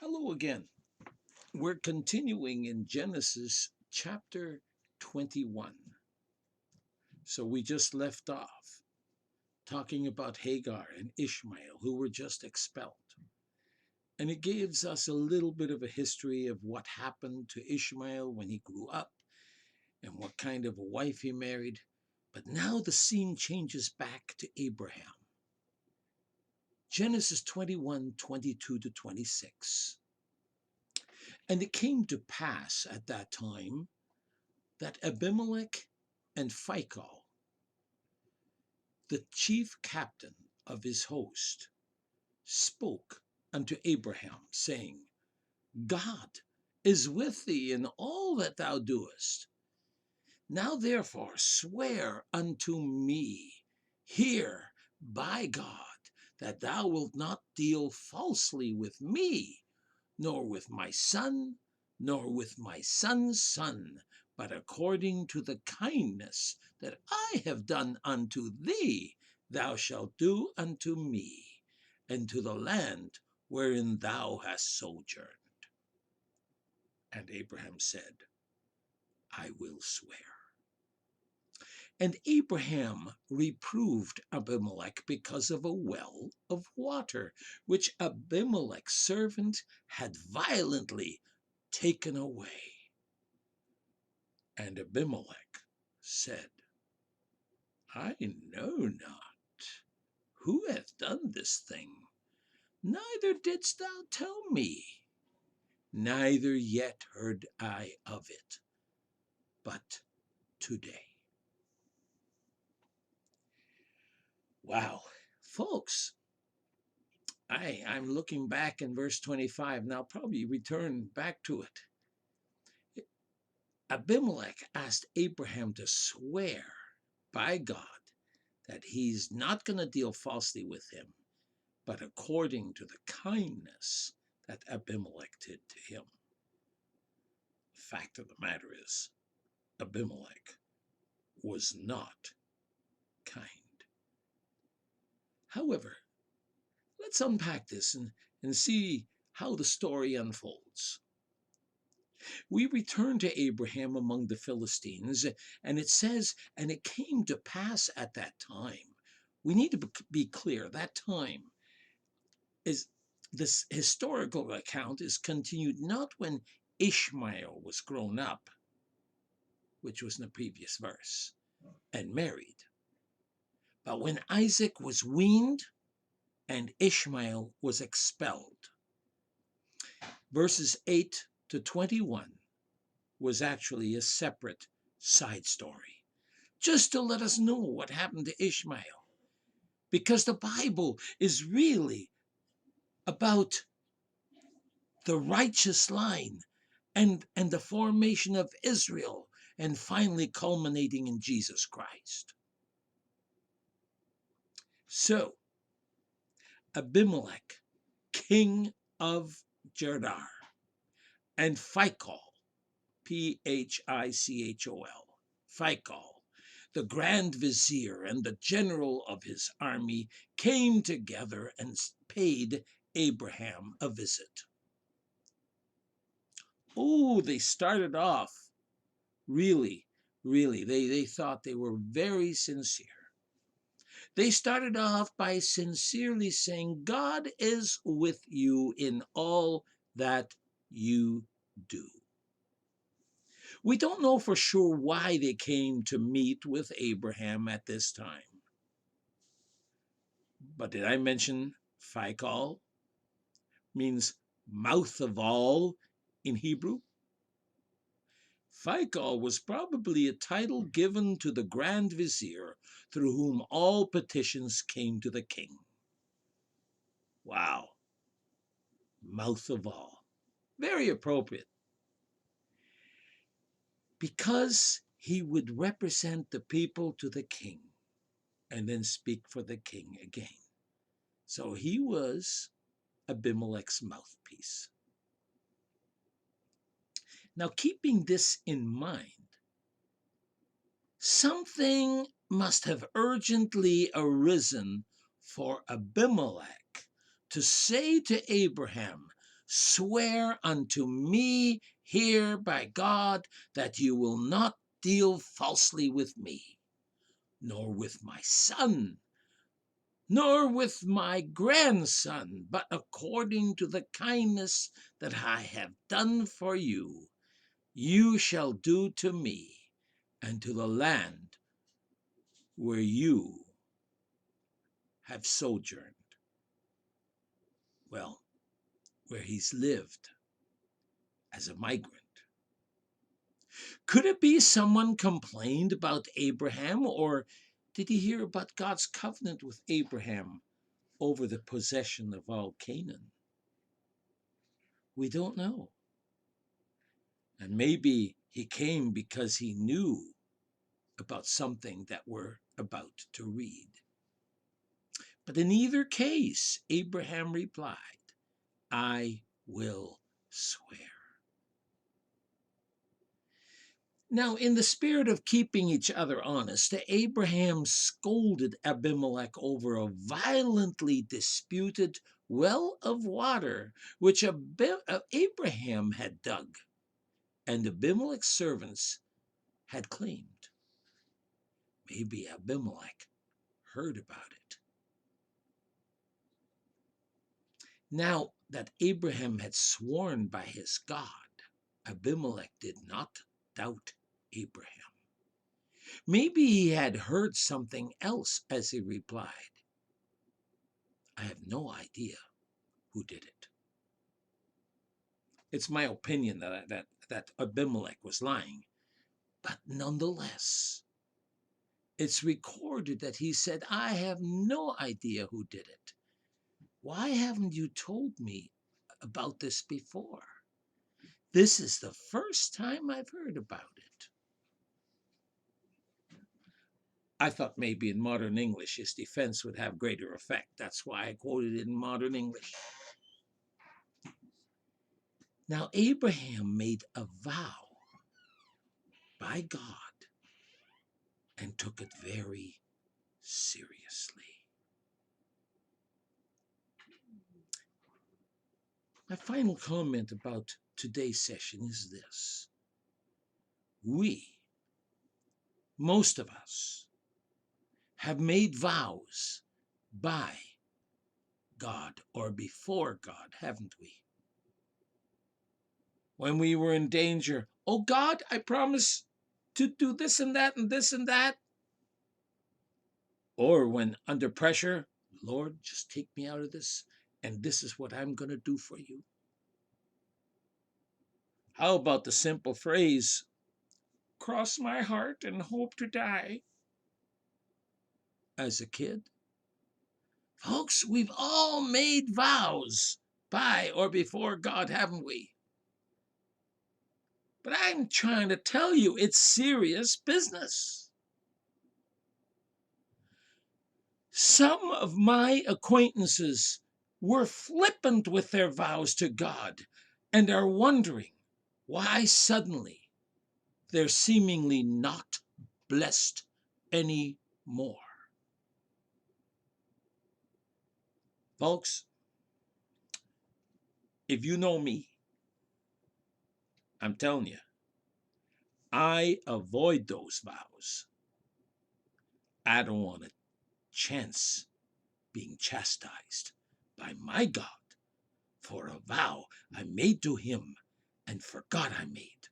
Hello again. We're continuing in Genesis chapter 21. So we just left off talking about Hagar and Ishmael, who were just expelled. And it gives us a little bit of a history of what happened to Ishmael when he grew up and what kind of a wife he married. But now the scene changes back to Abraham. Genesis 21:22 to 26. And it came to pass at that time that Abimelech and Phicol, the chief captain of his host, spoke unto Abraham, saying, God is with thee in all that thou doest. Now therefore swear unto me here by God that thou wilt not deal falsely with me, nor with my son, nor with my son's son, but according to the kindness that I have done unto thee, thou shalt do unto me, and to the land wherein thou hast sojourned. And Abraham said, I will swear. And Abraham reproved Abimelech because of a well of water, which Abimelech's servant had violently taken away. And Abimelech said, I know not who hath done this thing, neither didst thou tell me, neither yet heard I of it, but today. Wow, folks, I'm looking back in verse 25, and I'll probably return back to it. Abimelech asked Abraham to swear by God that he's not going to deal falsely with him, but according to the kindness that Abimelech did to him. The fact of the matter is, Abimelech was not kind. However, let's unpack this and see how the story unfolds. We return to Abraham among the Philistines, and it says, and it came to pass at that time. We need to be clear, that time is, this historical account is continued not when Ishmael was grown up, which was in the previous verse, and married, but when Isaac was weaned and Ishmael was expelled. Verses 8 to 21 was actually a separate side story, just to let us know what happened to Ishmael, because the Bible is really about the righteous line and the formation of Israel, and finally culminating in Jesus Christ. So, Abimelech, king of Gedar, and Phicol, Phichol, Phicol, the grand vizier and the general of his army, came together and paid Abraham a visit. Oh, they started off really, they thought they were very sincere. They started off by sincerely saying, God is with you in all that you do. We don't know for sure why they came to meet with Abraham at this time. But did I mention Phicol means mouth of all in Hebrew? Phicol was probably a title given to the grand vizier through whom all petitions came to the king. Wow. Mouth of all. Very appropriate. Because he would represent the people to the king and then speak for the king again. So he was Abimelech's mouthpiece. Now, keeping this in mind, something must have urgently arisen for Abimelech to say to Abraham, swear unto me here by God that you will not deal falsely with me, nor with my son, nor with my grandson, but according to the kindness that I have done for you, you shall do to me and to the land where you have sojourned. Well, where he's lived as a migrant. Could it be someone complained about Abraham, or did he hear about God's covenant with Abraham over the possession of all Canaan? We don't know. And maybe he came because he knew about something that we're about to read. But in either case, Abraham replied, I will swear. Now, in the spirit of keeping each other honest, Abraham scolded Abimelech over a violently disputed well of water which Abraham had dug and Abimelech's servants had claimed. Maybe Abimelech heard about it. Now that Abraham had sworn by his God, Abimelech did not doubt Abraham. Maybe he had heard something else as he replied, I have no idea who did it. It's my opinion that Abimelech was lying, but nonetheless, it's recorded that he said, I have no idea who did it. Why haven't you told me about this before? This is the first time I've heard about it. I thought maybe in modern English his defense would have greater effect. That's why I quoted it in modern English. Now, Abraham made a vow by God and took it very seriously. My final comment about today's session is this. Most of us, have made vows by God or before God, haven't we? When we were in danger, oh God, I promise to do this and that and this and that. Or when under pressure, Lord, just take me out of this, and this is what I'm going to do for you. How about the simple phrase, cross my heart and hope to die? As a kid, folks, we've all made vows by or before God, haven't we? But I'm trying to tell you, it's serious business. Some of my acquaintances were flippant with their vows to God and are wondering why suddenly they're seemingly not blessed anymore. Folks, if you know me, I'm telling you, I avoid those vows. I don't want a chance being chastised by my God for a vow I made to him and for God I made.